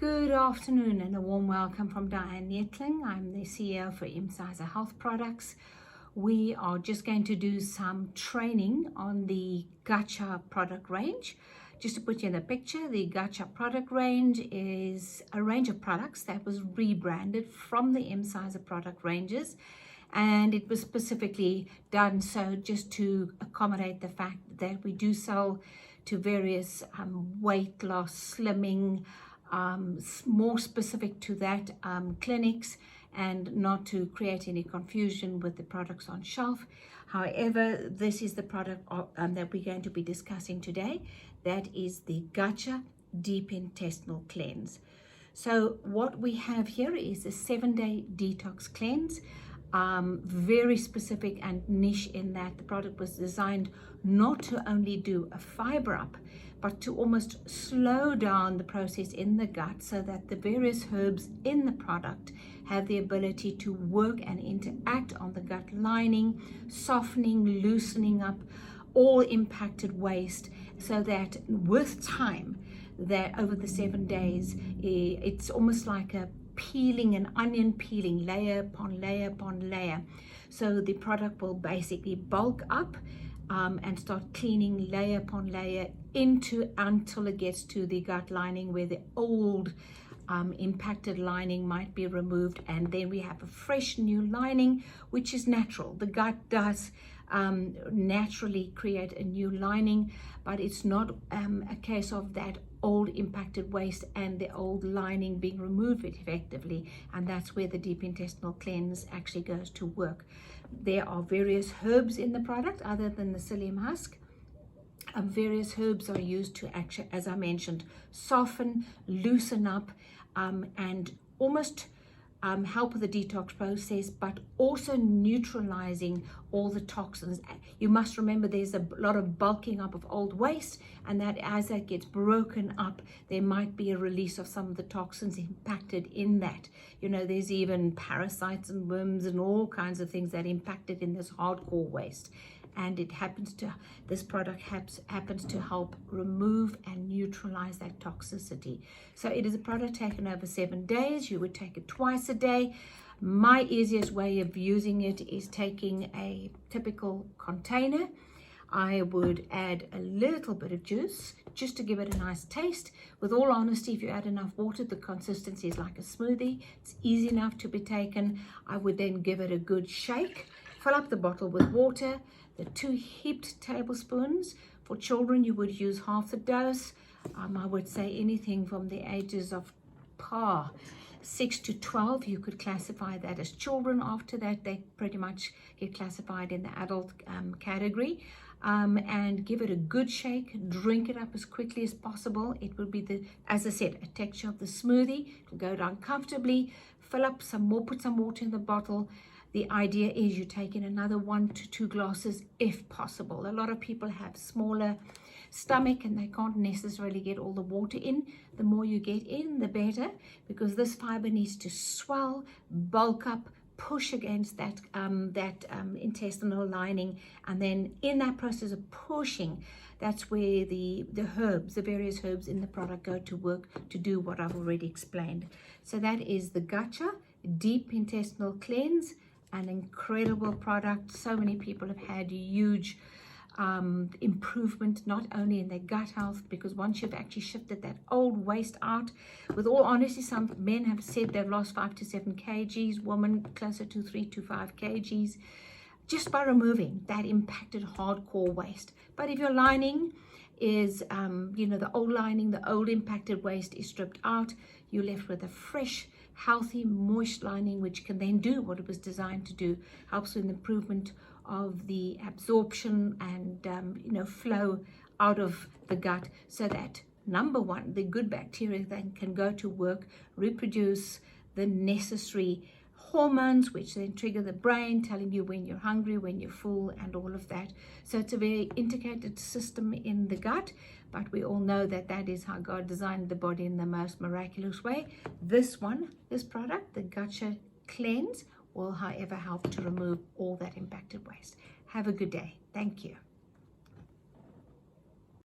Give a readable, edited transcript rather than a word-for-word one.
Good afternoon and a warm welcome from Diane Nettling. I'm the CEO for Imsyser Health Products. We are just going to do some training on the GUT-cha product range. Just to put you in the picture, the GUT-cha product range is a range of products that was rebranded from the Imsyser product ranges, and it was specifically done so just to accommodate the fact that we do sell to various weight loss, slimming, more specific to that clinics, and not to create any confusion with the products on shelf. However, this is the product that we're going to be discussing today. That is the GUT-cha Deep Intestinal Cleanse. So what we have here is a 7-day detox cleanse, very specific and niche in that the product was designed not to only do a fiber up, but to almost slow down the process in the gut so that the various herbs in the product have the ability to work and interact on the gut lining, softening, loosening up all impacted waste, so that with time, that over the 7 days, it's almost like a peeling, an onion peeling, layer upon layer upon layer. So the product will basically bulk up and start cleaning layer upon layer until it gets to the gut lining, where the old impacted lining might be removed, and then we have a fresh new lining, which is natural. The gut does naturally create a new lining, but it's not a case of that old impacted waste and the old lining being removed effectively, and that's where the deep intestinal cleanse actually goes to work. There are various herbs in the product other than the psyllium husk. Various herbs are used to actually, as I mentioned, soften, loosen up, and almost help with the detox process, but also neutralizing all the toxins. You must remember there's a lot of bulking up of old waste, and that as that gets broken up, there might be a release of some of the toxins impacted in that. You know, there's even parasites and worms and all kinds of things that impacted in this hardcore waste. And it happens to, this product happens to help remove and neutralize that toxicity. So it is a product taken over 7 days. You would take it twice a day. My easiest way of using it is taking a typical container. I would add a little bit of juice just to give it a nice taste. With all honesty, if you add enough water, the consistency is like a smoothie. It's easy enough to be taken. I would then give it a good shake. Fill up the bottle with water. The 2 heaped tablespoons. For children, you would use half the dose. I would say anything from the ages of 6 to 12, you could classify that as children. After that, they pretty much get classified in the adult category. And give it a good shake. Drink it up as quickly as possible. It will be, as I said, a texture of the smoothie. It will go down comfortably. Fill up some more, put some water in the bottle. The idea is you take in another 1 to 2 glasses if possible. A lot of people have smaller stomach and they can't necessarily get all the water in. The more you get in, the better, because this fiber needs to swell, bulk up, push against that intestinal lining, and then in that process of pushing, that's where the herbs, the various herbs in the product go to work to do what I've already explained. So that is the GUT-cha Deep Intestinal Cleanse. An incredible product. So many people have had huge improvement, not only in their gut health, because once you've actually shifted that old waste out, with all honesty, some men have said they've lost 5 to 7 kgs, women closer to 3 to 5 kgs, just by removing that impacted hardcore waste. But if your lining is, the old lining, the old impacted waste is stripped out, you're left with a fresh, healthy, moist lining, which can then do what it was designed to do. Helps with improvement of the absorption and flow out of the gut, so that number one, the good bacteria then can go to work, reproduce the necessary hormones, which then trigger the brain, telling you when you're hungry, when you're full, and all of that. So it's a very integrated system in the gut, but we all know that that is how God designed the body in the most miraculous way. This product, the GUT-cha Cleanse, will however help to remove all that impacted waste. Have a good day. Thank you.